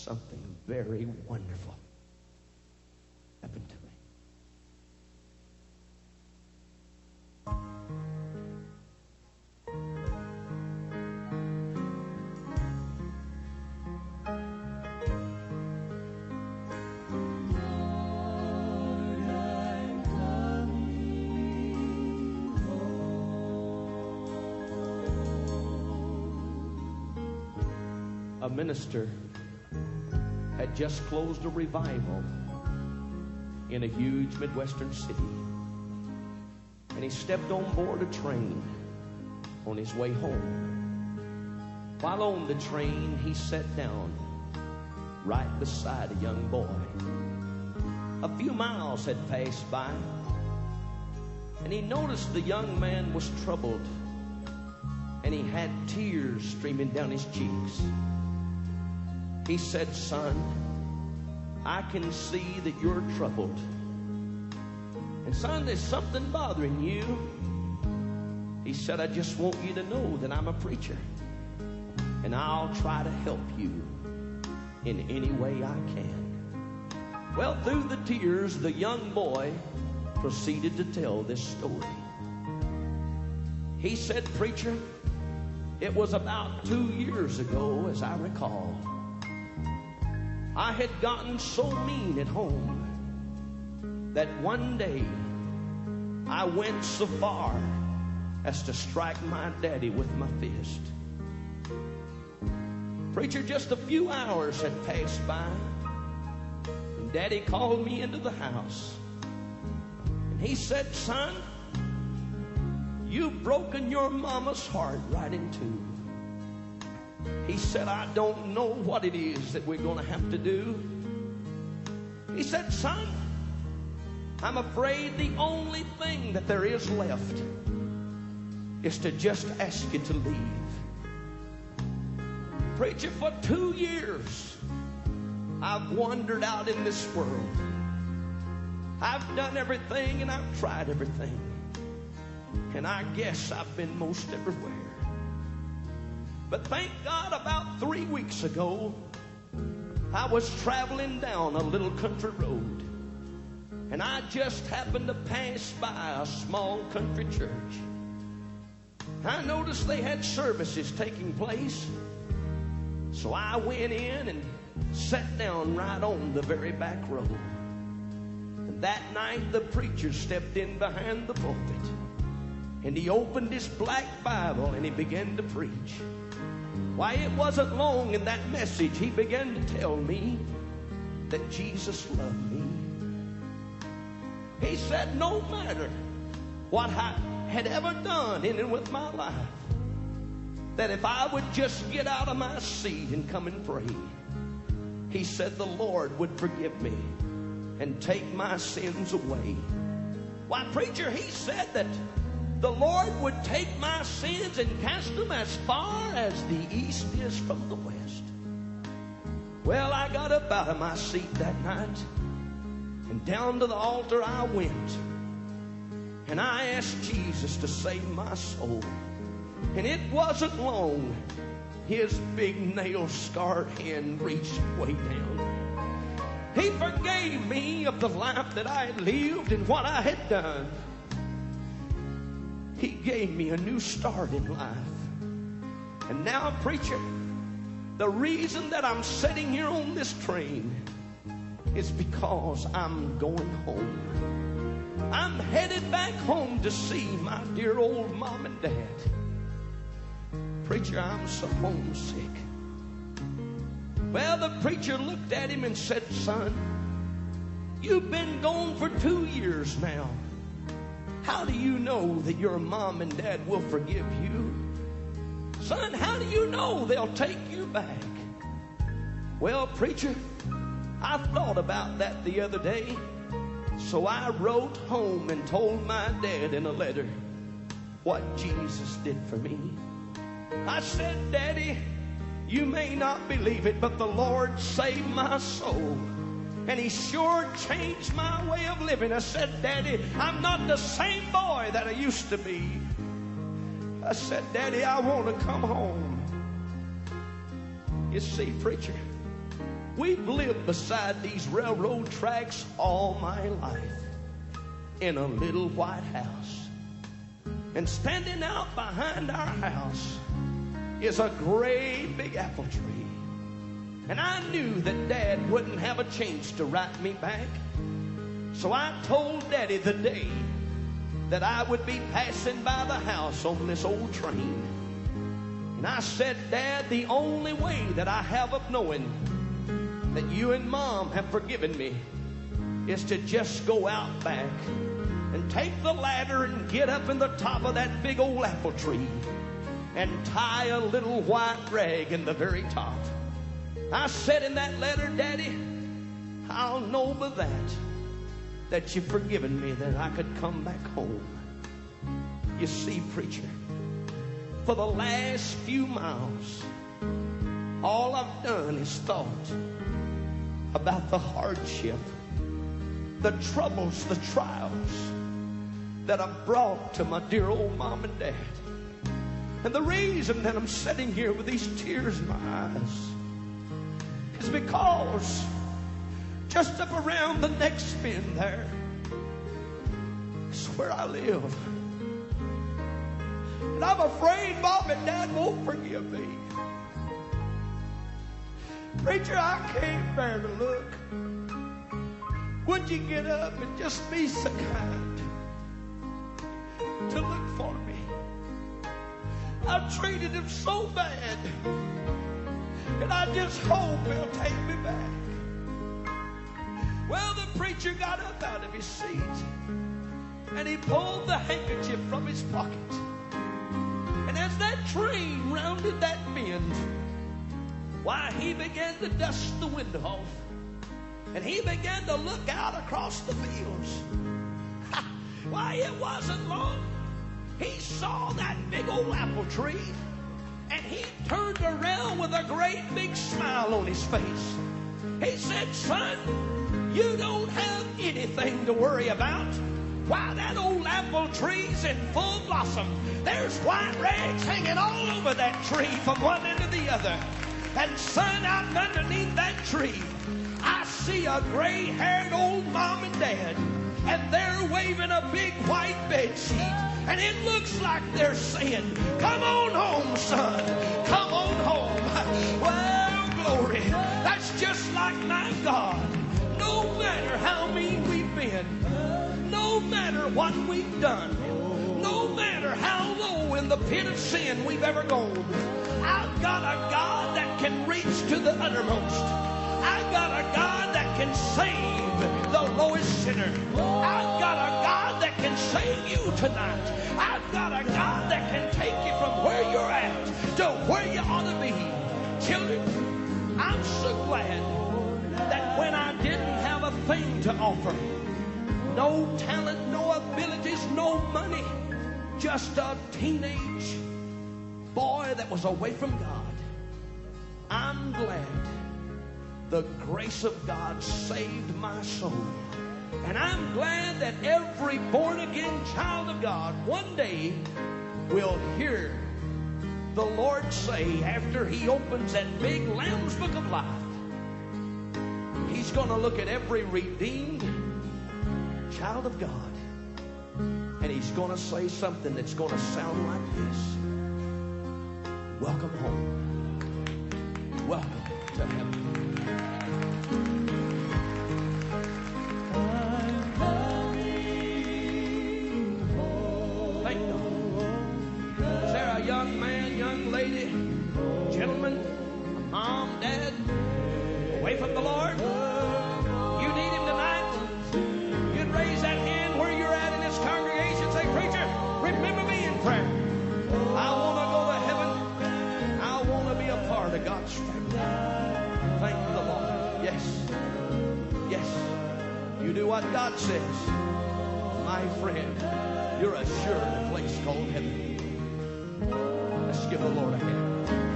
something very wonderful happened to me. A minister had just closed a revival in a huge Midwestern city. And he stepped on board a train on his way home. While on the train, he sat down right beside a young boy. A few miles had passed by, and he noticed the young man was troubled, and he had tears streaming down his cheeks. He said, "Son, I can see that you're troubled. And son, there's something bothering you." He said, "I just want you to know that I'm a preacher, and I'll try to help you in any way I can." Well, through the tears, the young boy proceeded to tell this story. He said, "Preacher, it was about 2 years ago, as I recall. I had gotten so mean at home that one day I went so far as to strike my daddy with my fist. Preacher, just a few hours had passed by, and Daddy called me into the house. And he said, 'Son, you've broken your mama's heart right in two.' He said, 'I don't know what it is that we're going to have to do.' He said, 'Son, I'm afraid the only thing that there is left is to just ask you to leave.' Preacher, for 2 years, I've wandered out in this world. I've done everything and I've tried everything. And I guess I've been most everywhere. But thank God, about 3 weeks ago, I was traveling down a little country road, and I just happened to pass by a small country church. I noticed they had services taking place, so I went in and sat down right on the very back row. And that night, the preacher stepped in behind the pulpit, and he opened his black Bible and he began to preach. Why, it wasn't long in that message he began to tell me that Jesus loved me. He said no matter what I had ever done in and with my life, that if I would just get out of my seat and come and pray, he said the Lord would forgive me and take my sins away. Why, preacher, he said that the Lord would take my sins and cast them as far as the east is from the west. Well, I got up out of my seat that night, and down to the altar I went, and I asked Jesus to save my soul. And it wasn't long, his big nail-scarred hand reached way down. He forgave me of the life that I had lived and what I had done. He gave me a new start in life. And now, preacher, the reason that I'm sitting here on this train is because I'm going home. I'm headed back home to see my dear old mom and dad. Preacher, I'm so homesick. Well, the preacher looked at him and said, "Son, you've been gone for 2 years now. How do you know that your mom and dad will forgive you? Son, how do you know they'll take you back?" Well, preacher, I thought about that the other day. So I wrote home and told my dad in a letter what Jesus did for me. I said, "Daddy, you may not believe it, but the Lord saved my soul. And he sure changed my way of living." I said, "Daddy, I'm not the same boy that I used to be." I said, "Daddy, I want to come home." You see, preacher, We've lived beside these railroad tracks all my life in a little white house. And standing out behind our house is a great big apple tree. And I knew that Dad wouldn't have a chance to write me back. So I told Daddy the day that I would be passing by the house on this old train. And I said, Dad, the only way that I have of knowing that you and Mom have forgiven me is to just go out back and take the ladder and get up in the top of that big old apple tree and tie a little white rag in the very top. I said in that letter, Daddy, I'll know by that you've forgiven me, that I could come back home. You see, preacher, for the last few miles, all I've done is thought about the hardship, the troubles, the trials that I've brought to my dear old Mom and Dad. And the reason that I'm sitting here with these tears in my eyes is because just up around the next bend there is where I live. And I'm afraid Mom and Dad won't forgive me. Preacher, I can't bear to look. Would you get up and just be so kind to look for me? I've treated him so bad, and I just hope he'll take me back. Well, the preacher got up out of his seat, and he pulled the handkerchief from his pocket. And as that train rounded that bend, why, he began to dust the window off, and he began to look out across the fields. Why, it wasn't long. He saw that big old apple tree, and he turned around with a great big smile on his face. He said, son, you don't have anything to worry about. Why, that old apple tree's in full blossom. There's white rags hanging all over that tree from one end to the other. And son, out underneath that tree, I see a gray-haired old Mom and Dad, and they're waving a big white bed sheet. And it looks like they're saying, come on home, son. Come on home. Well, glory. That's just like my God. No matter how mean we've been, no matter what we've done, no matter how low in the pit of sin we've ever gone, I've got a God that can reach to the uttermost. I've got a God that can save the lowest sinner. I've got a God that can save you tonight. I've got a God that can take you from where you're at to where you ought to be. Children, I'm so glad that when I didn't have a thing to offer, no talent, no abilities, no money, just a teenage boy that was away from God, I'm glad the grace of God saved my soul. And I'm glad that every born-again child of God one day will hear the Lord say, after he opens that big Lamb's Book of Life, he's going to look at every redeemed child of God, and he's going to say something that's going to sound like this: welcome home. Welcome to heaven. Thank God. Is there a young man, young lady, gentleman, mom, dad, away from the Lord? You need him tonight? You'd raise that hand where you're at in this congregation. Say, preacher, remember me in prayer. I want to go to heaven. I want to be a part of God's family. Thank the Lord. Yes. Yes. You do what God says. My friend, you're assured a place called heaven. Let's give the Lord a hand.